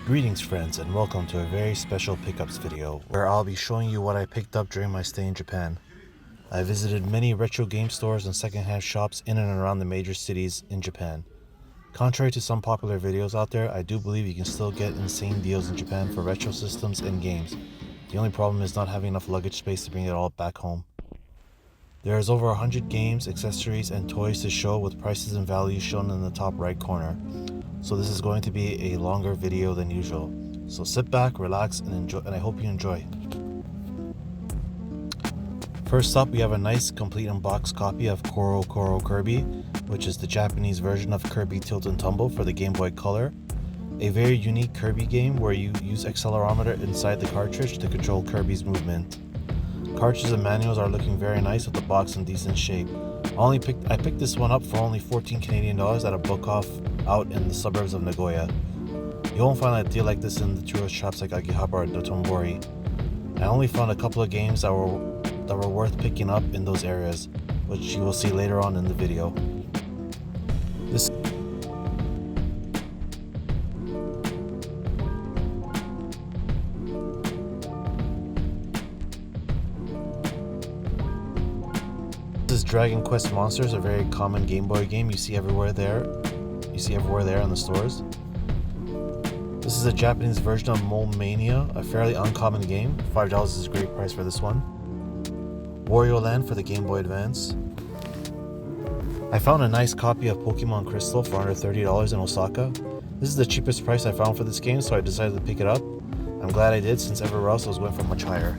Greetings friends, and welcome to a very special pickups video where I'll be showing you what I picked up during my stay in Japan. I visited many retro game stores and secondhand shops in and around the major cities in Japan. Contrary to some popular videos out there, I do believe you can still get insane deals in Japan for retro systems and games. The only problem is not having enough luggage space to bring it all back home. There is over 100 games, accessories, and toys to show with prices and values shown in the top right corner. So this is going to be a longer video than usual. So sit back, relax, and enjoy, and I hope you enjoy. First up, we have a nice complete unboxed copy of Koro Koro Kirby, which is the Japanese version of Kirby Tilt and Tumble for the Game Boy Color. A very unique Kirby game where you use accelerometer inside the cartridge to control Kirby's movement. Cartridges and manuals are looking very nice with the box in decent shape. I picked this one up for only 14 Canadian dollars at a book off out in the suburbs of Nagoya. You won't find a deal like this in the tourist shops like Akihabara or Dotonbori. I only found a couple of games that were worth picking up in those areas, which you will see later on in the video. This is Dragon Quest Monsters, a very common Game Boy game you see everywhere there in the stores. This is a Japanese version of Mole Mania, a fairly uncommon game. $5 is a great price for this one. Wario Land for the Game Boy Advance. I found a nice copy of Pokemon Crystal for under $30 in Osaka. This is the cheapest price I found for this game, so I decided to pick it up. I'm glad I did, since everywhere else I was going for much higher.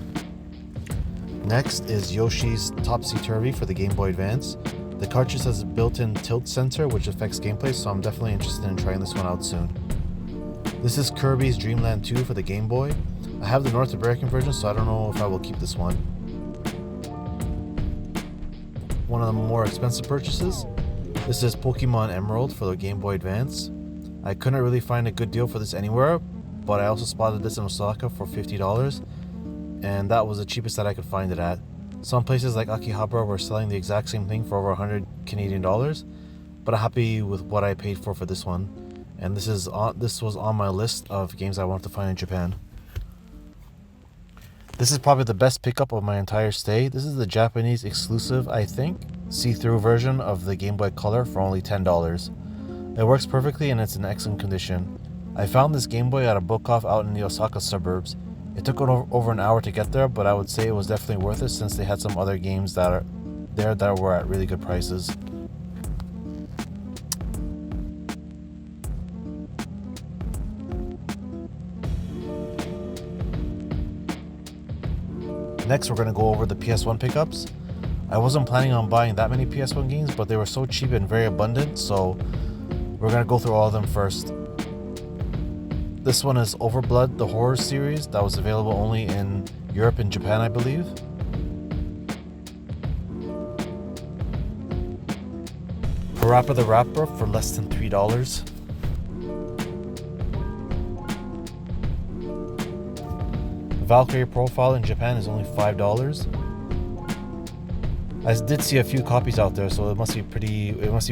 Next is Yoshi's Topsy Turvy for the Game Boy Advance. The cartridge has a built-in tilt sensor which affects gameplay, so I'm definitely interested in trying this one out soon. This is Kirby's Dream Land 2 for the Game Boy. I have the North American version, so I don't know if I will keep this one. One of the more expensive purchases. This is Pokemon Emerald for the Game Boy Advance. I couldn't really find a good deal for this anywhere, but I also spotted this in Osaka for $50, and that was the cheapest that I could find it at. Some places like Akihabara were selling the exact same thing for over 100 Canadian dollars, but I'm happy with what I paid for this one. And this was on my list of games I wanted to find in Japan. This is probably the best pickup of my entire stay. This is the Japanese exclusive, I think, see-through version of the Game Boy Color for only $10. It works perfectly and it's in excellent condition. I found this Game Boy at a book off out in the Osaka suburbs. It took over an hour to get there, but I would say it was definitely worth it since they had some other games that were at really good prices. Next, we're going to go over the PS1 pickups. I wasn't planning on buying that many PS1 games, but they were so cheap and very abundant, so we're going to go through all of them first. This one is Overblood, the horror series that was available only in Europe and Japan, I believe. Parappa the Rapper for less than $3. Valkyrie Profile in Japan is only $5. I did see a few copies out there, so it must be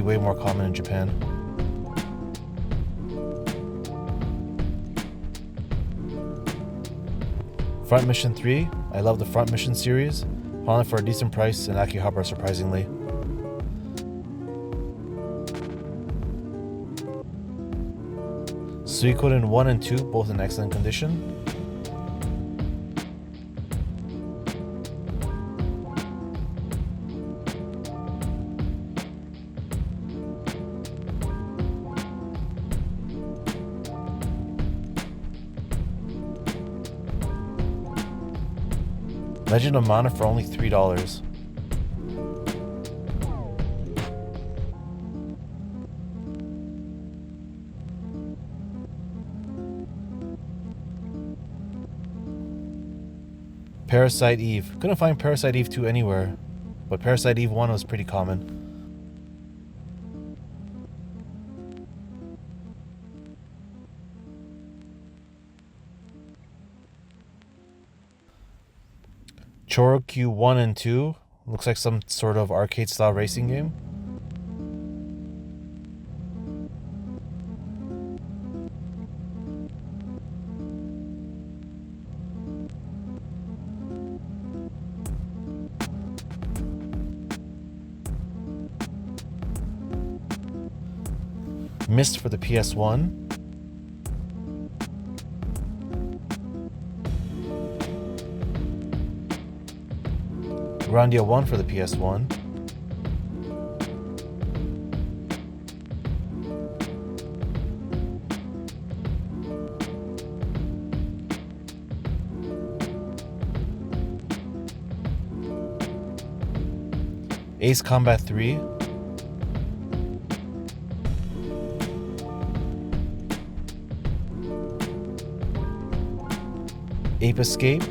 way more common in Japan. Front Mission 3. I love the Front Mission series. Found it for a decent price in Akihabara, surprisingly. Suikoden 1 and 2, both in excellent condition. Legend of Mana for only $3. Parasite Eve. Couldn't find Parasite Eve 2 anywhere, but Parasite Eve 1 was pretty common. Chorokyu 1 and 2. Looks like some sort of arcade style racing game. Myst for the PS1. Grandia 1 for the PS1. Ace Combat 3. Ape Escape.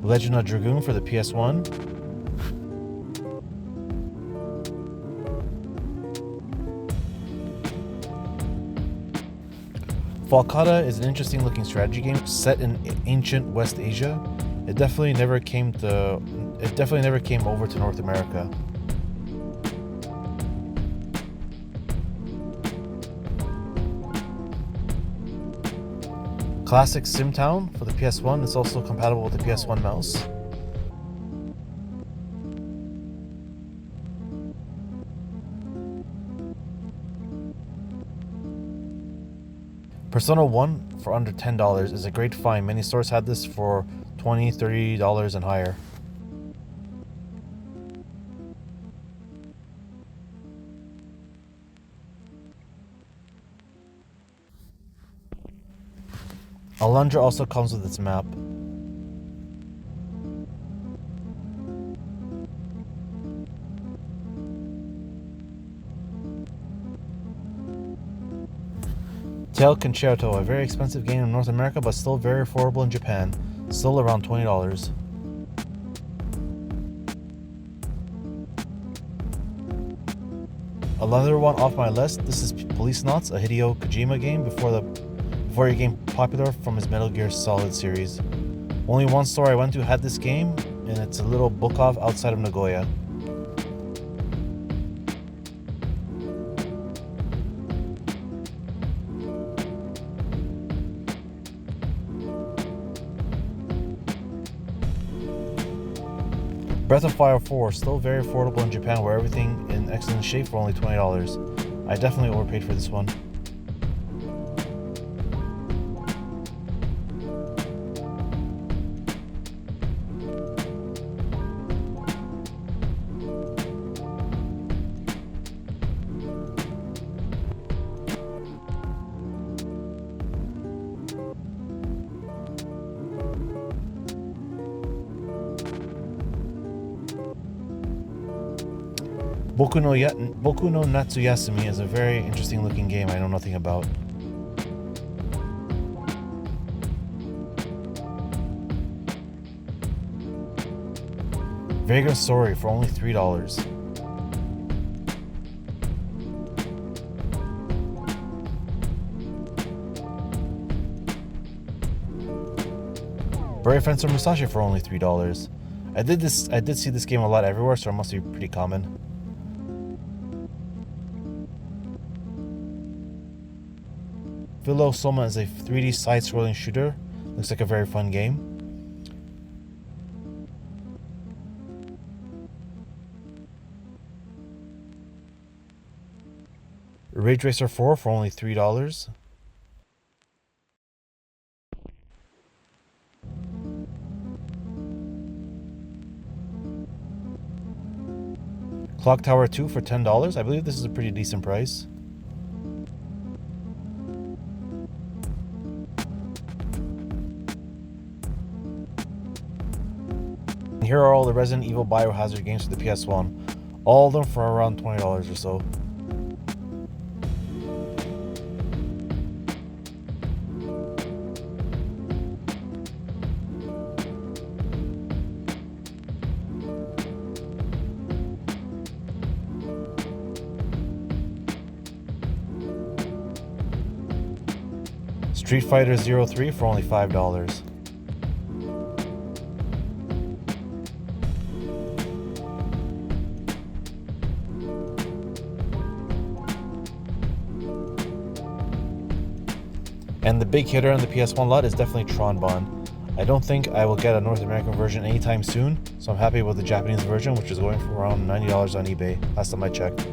Legend of Dragoon for the PS1. Falcata is an interesting looking strategy game set in ancient West Asia. It definitely never came over to North America. Classic Simtown for the PS1. It's also compatible with the PS1 mouse. Persona 1 for under $10 is a great find. Many stores had this for $20, $30 and higher. Alundra also comes with its map. Tail Concerto, a very expensive game in North America, but still very affordable in Japan, still around $20. Another one off my list, this is Policenauts, a Hideo Kojima game before he became popular from his Metal Gear Solid series. Only one store I went to had this game, and it's a little book off outside of Nagoya. Breath of Fire 4, still very affordable in Japan where everything in excellent shape for only $20. I definitely overpaid for this one. Boku no Natsuyasumi is a very interesting looking game I know nothing about. Vagrant Story for only $3. Brave Fencer Musashi for only $3. I did see this game a lot everywhere, so it must be pretty common. Philo Soma is a 3D side-scrolling shooter. Looks like a very fun game. Ridge Racer 4 for only $3. Clock Tower 2 for $10. I believe this is a pretty decent price. Here are all the Resident Evil Biohazard games for the PS1. All of them for around $20 or so. Street Fighter 03 for only $5. And the big hitter on the PS1 lot is definitely Tron Bond. I don't think I will get a North American version anytime soon, so I'm happy with the Japanese version, which is going for around $90 on eBay, last time I checked.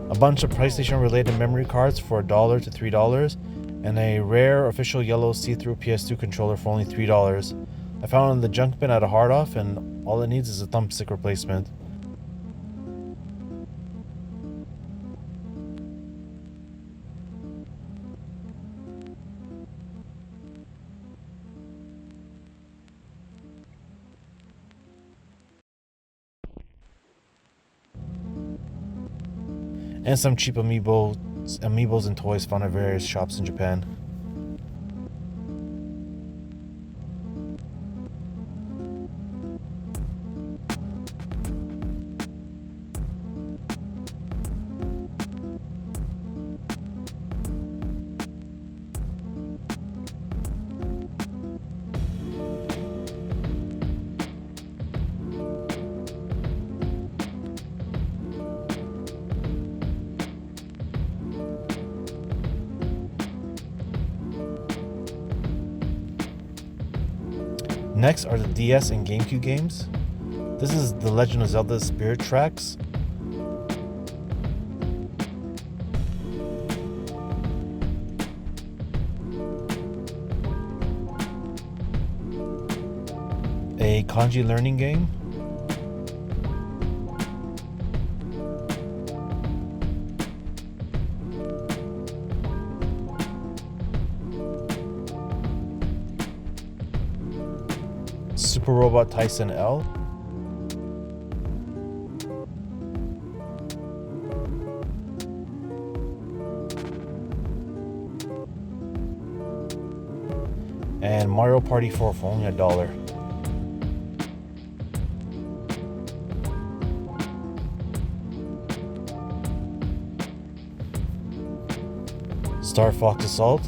A bunch of PlayStation related memory cards for $1 to $3, and a rare official yellow see-through PS2 controller for only $3. I found it in the junk bin at a hard off, and all it needs is a thumbstick replacement. And some cheap amiibos and toys found at various shops in Japan. Next are the DS and GameCube games. This is The Legend of Zelda Spirit Tracks. A kanji learning game. Super Robot Tyson L. And Mario Party 4 for only $1. Star Fox Assault.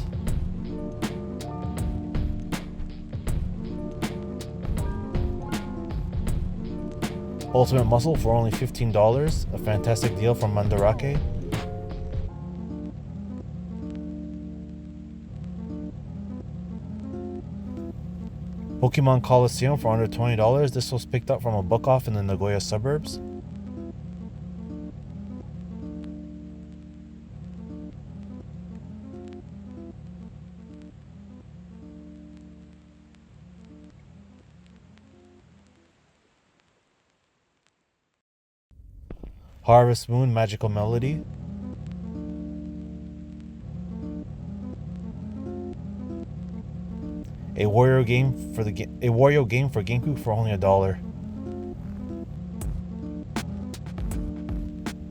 Ultimate Muscle for only $15, a fantastic deal from Mandarake. Pokemon Coliseum for under $20. This was picked up from a book off in the Nagoya suburbs. Harvest Moon Magical Melody. A Wario game for GameCube for only $1.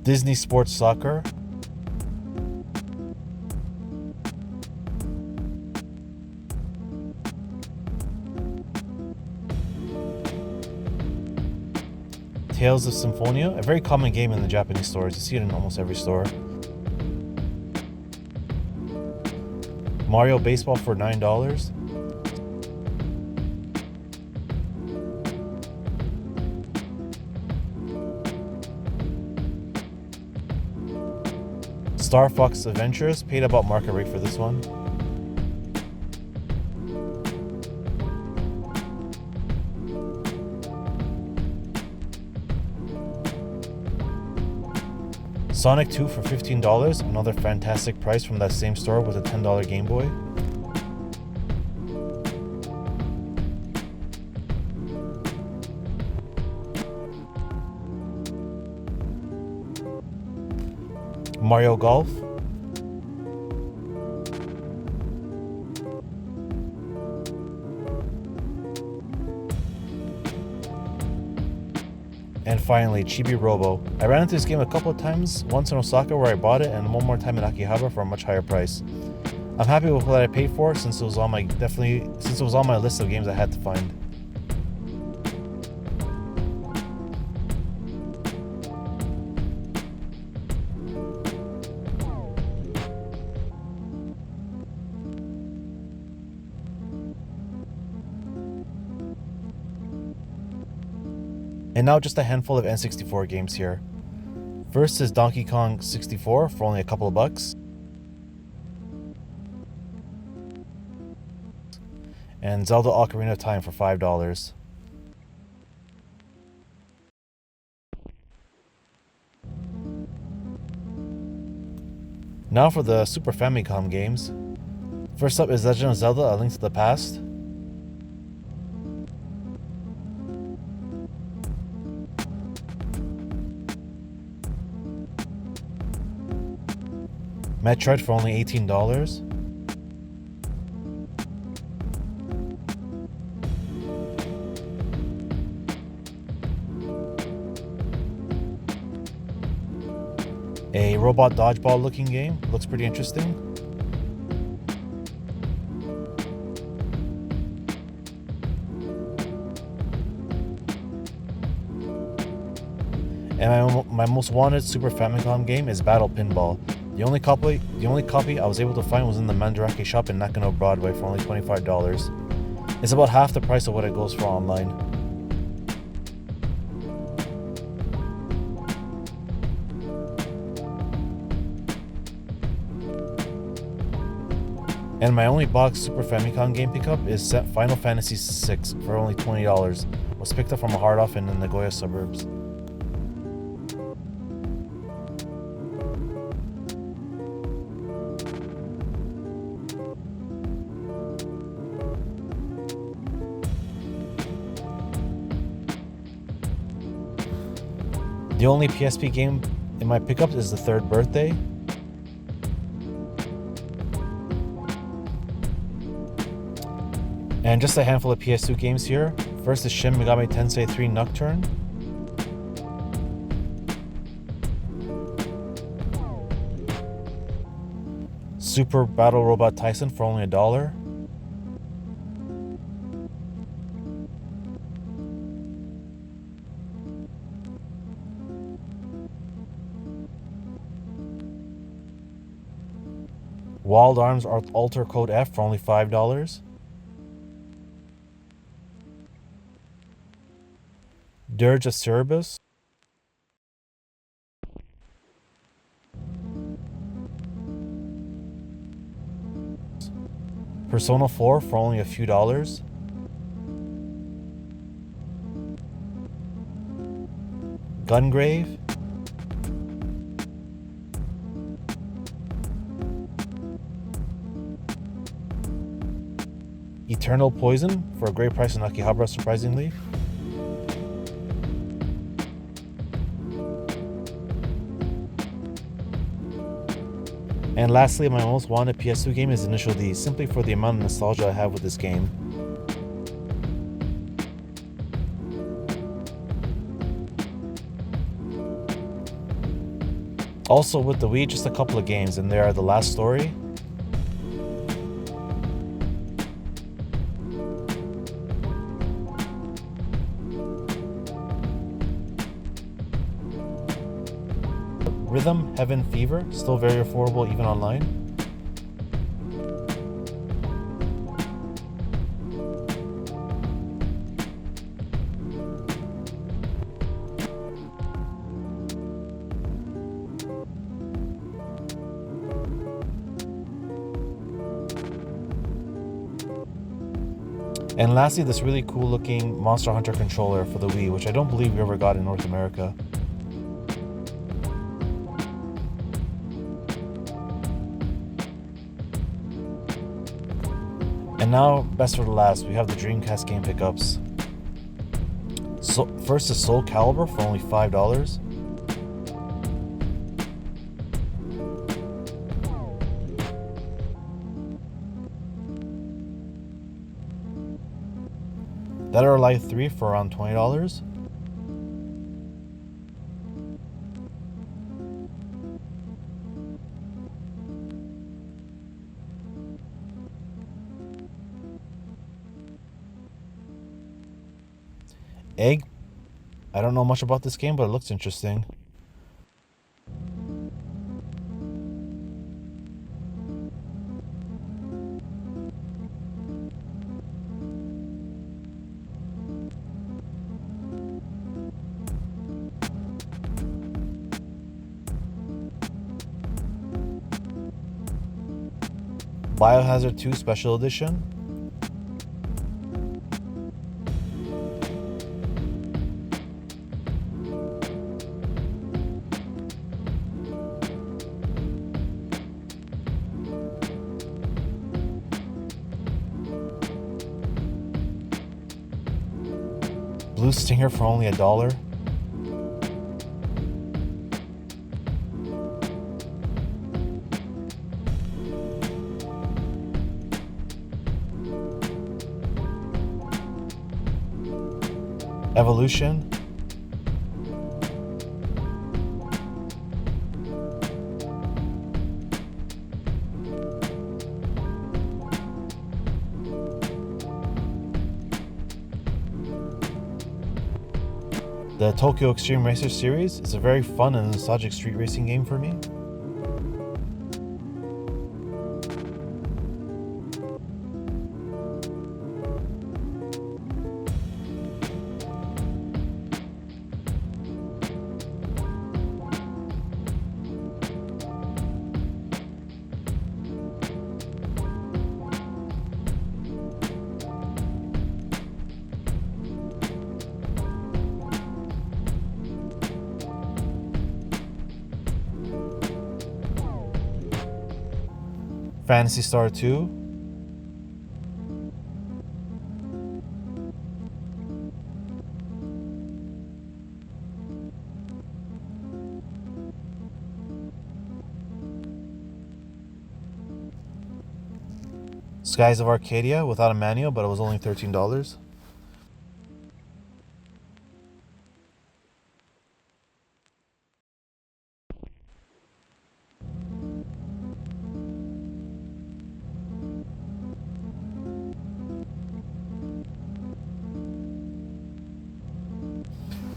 Disney Sports Soccer. Tales of Symphonia, a very common game in the Japanese stores. You see it in almost every store. Mario Baseball for $9. Star Fox Adventures, paid about market rate for this one. Sonic 2 for $15, another fantastic price from that same store with a $10 Game Boy. Mario Golf. And finally, Chibi Robo. I ran into this game a couple of times, once in Osaka where I bought it, and one more time in Akihabara for a much higher price. I'm happy with what I paid for it since it was on my list of games I had to find. And now just a handful of N64 games here. First is Donkey Kong 64 for only a couple of bucks. And Zelda Ocarina of Time for $5. Now for the Super Famicom games. First up is Legend of Zelda: A Link to the Past. Metroid for only $18. A robot dodgeball looking game. Looks pretty interesting. And my most wanted Super Famicom game is Battle Pinball. The only copy I was able to find was in the Mandarake shop in Nakano Broadway for only $25. It's about half the price of what it goes for online. And my only box Super Famicom game pickup is Final Fantasy VI for only $20. It was picked up from a hard off in the Nagoya suburbs. The only PSP game in my pickups is The Third Birthday. And just a handful of PS2 games here. First is Shin Megami Tensei 3 Nocturne. Super Battle Robot Tyson for only $1. Wild Arms Alter Code F for only $5. Dirge of Cerberus. Persona 4 for only a few dollars. Gungrave. Eternal Poison for a great price in Akihabara, surprisingly. And lastly, my most wanted PS2 game is Initial D, simply for the amount of nostalgia I have with this game. Also with the Wii, just a couple of games, and they are The Last Story, Rhythm Heaven Fever, still very affordable even online. And lastly, this really cool looking Monster Hunter controller for the Wii, which I don't believe we ever got in North America. And now, best for the last, we have the Dreamcast game pickups. So, first is Soul Calibur for only $5. Dead or Alive 3 for around $20. Egg. I don't know much about this game, but it looks interesting. Biohazard 2 Special Edition. Blue Stinger for only $1. Evolution. The Tokyo Extreme Racer series is a very fun and nostalgic street racing game for me. Phantasy Star 2. Skies of Arcadia without a manual, but it was only $13.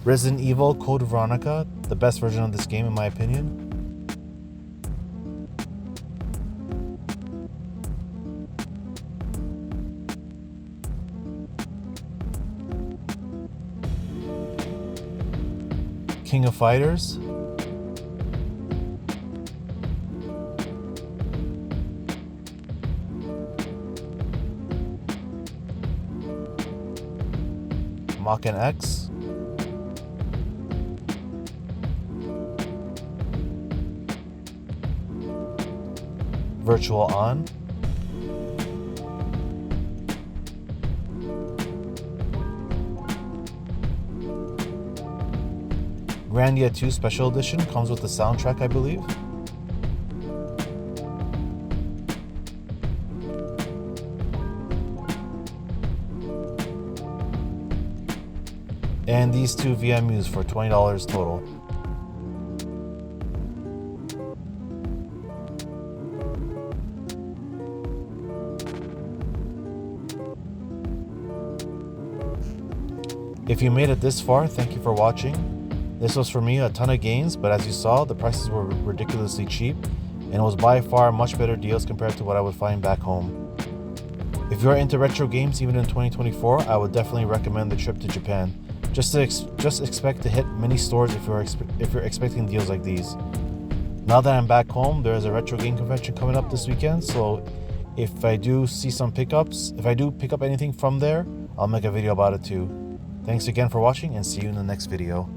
Resident Evil Code Veronica, the best version of this game in my opinion. King of Fighters. Makken X. Virtual On. Grandia 2 Special Edition comes with the soundtrack, I believe. And these two VMUs for $20 total. If you made it this far, thank you for watching. This was for me a ton of gains, but as you saw, the prices were ridiculously cheap, and it was by far much better deals compared to what I would find back home. If you're into retro games even in 2024, I would definitely recommend the trip to Japan. Just expect to hit many stores if you're expecting deals like these. Now that I'm back home, there is a retro game convention coming up this weekend, so if I do pick up anything from there, I'll make a video about it too. Thanks again for watching and see you in the next video.